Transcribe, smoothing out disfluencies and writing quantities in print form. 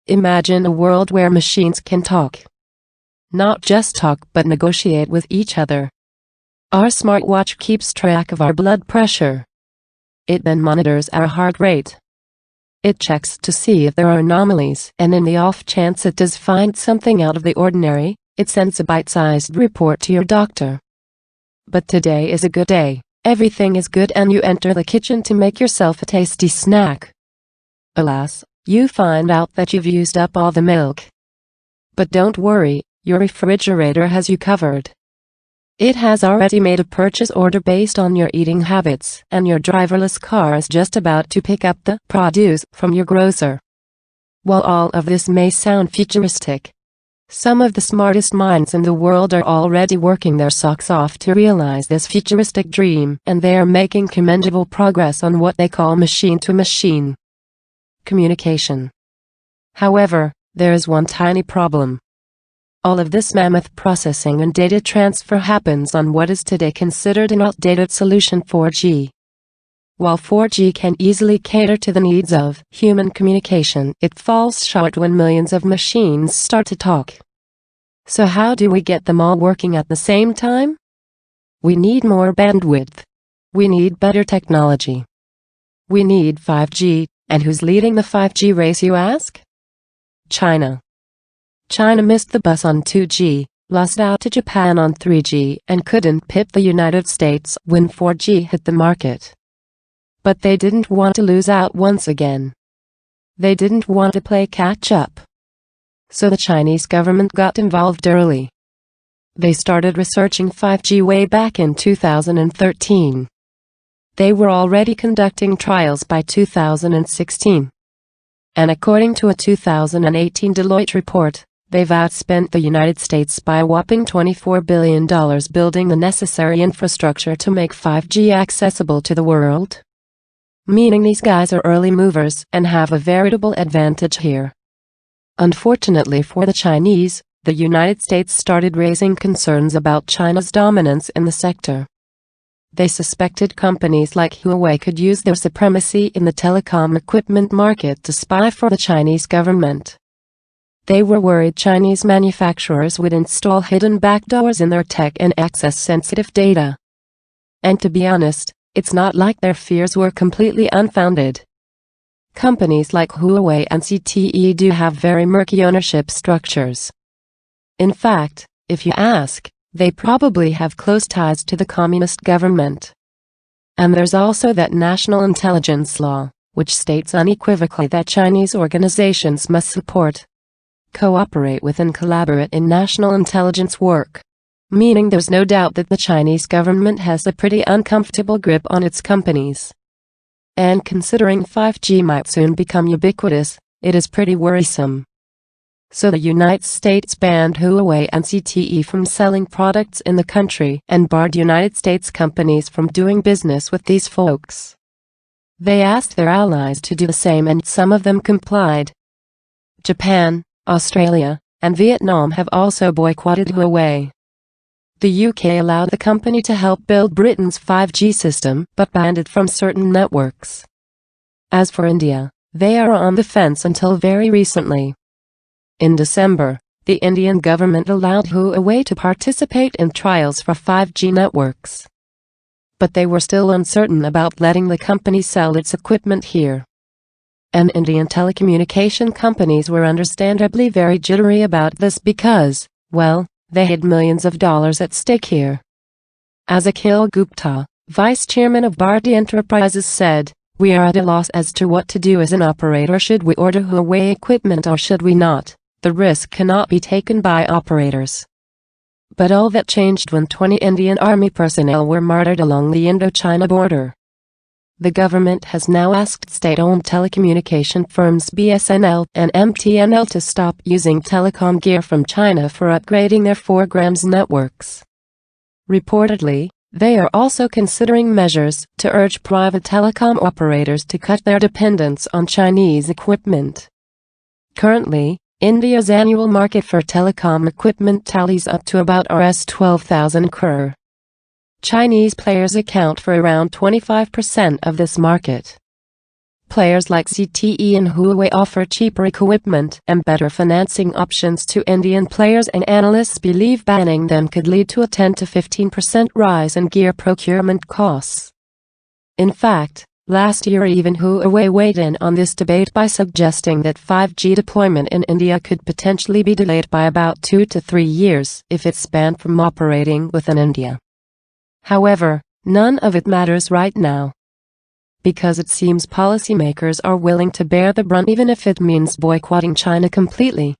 Imagine a world where machines can talk. Not just talk but negotiate with each other. Our smartwatch keeps track of our blood pressure. It then monitors our heart rate. It checks to see if there are anomalies, and in the off chance it does find something out of the ordinary, it sends a bite-sized report to your doctor. But today is a good day, everything is good and you enter the kitchen to make yourself a tasty snack. Alas, you find out that you've used up all the milk. But don't worry, your refrigerator has you covered. It has already made a purchase order based on your eating habits, and your driverless car is just about to pick up the produce from your grocer. While all of this may sound futuristic, some of the smartest minds in the world are already working their socks off to realize this futuristic dream, and they are making commendable progress on what they call machine-to-machine communication. However, there is one tiny problem. All of this mammoth processing and data transfer happens on what is today considered an outdated solution 4G. While 4G can easily cater to the needs of human communication, it falls short when millions of machines start to talk. So how do we get them all working at the same time? We need more bandwidth. We need better technology. We need 5G, and who's leading the 5G race, you ask? China. China missed the bus on 2G, lost out to Japan on 3G, and couldn't pip the United States when 4G hit the market. But they didn't want to lose out once again. They didn't want to play catch-up. So the Chinese government got involved early. They started researching 5G way back in 2013. They were already conducting trials by 2016. And according to a 2018 Deloitte report, they've outspent the United States by a whopping $24 billion building the necessary infrastructure to make 5G accessible to the world. Meaning these guys are early movers and have a veritable advantage here. Unfortunately for the Chinese, the United States started raising concerns about China's dominance in the sector. They suspected companies like Huawei could use their supremacy in the telecom equipment market to spy for the Chinese government. They were worried Chinese manufacturers would install hidden backdoors in their tech and access sensitive data. And to be honest, it's not like their fears were completely unfounded. Companies like Huawei and ZTE do have very murky ownership structures. In fact, if you ask, they probably have close ties to the communist government. And there's also that national intelligence law, which states unequivocally that Chinese organizations must support, cooperate with and collaborate in national intelligence work. Meaning there's no doubt that the Chinese government has a pretty uncomfortable grip on its companies. And considering 5G might soon become ubiquitous, it is pretty worrisome. So the United States banned Huawei and ZTE from selling products in the country and barred United States companies from doing business with these folks. They asked their allies to do the same and some of them complied. Japan, Australia, and Vietnam have also boycotted Huawei. The UK allowed the company to help build Britain's 5G system but banned it from certain networks. As for India, they are on the fence until very recently. In December, the Indian government allowed Huawei to participate in trials for 5G networks. But they were still uncertain about letting the company sell its equipment here. And Indian telecommunication companies were understandably very jittery about this because, well, they had millions of dollars at stake here. As Akhil Gupta, vice chairman of Bharti Enterprises said, "We are at a loss as to what to do as an operator. Should we order Huawei equipment or should we not? The risk cannot be taken by operators." But all that changed when 20 Indian Army personnel were martyred along the Indo-China border. The government has now asked state-owned telecommunication firms BSNL and MTNL to stop using telecom gear from China for upgrading their 4G networks. Reportedly, they are also considering measures to urge private telecom operators to cut their dependence on Chinese equipment. Currently, India's annual market for telecom equipment tallies up to about Rs 12,000 crore. Chinese players account for around 25% of this market. Players like ZTE and Huawei offer cheaper equipment and better financing options to Indian players, and analysts believe banning them could lead to a 10 to 15% rise in gear procurement costs. In fact, last year even Huawei weighed in on this debate by suggesting that 5G deployment in India could potentially be delayed by about 2 to 3 years if it's banned from operating within India. However, none of it matters right now, because it seems policymakers are willing to bear the brunt even if it means boycotting China completely.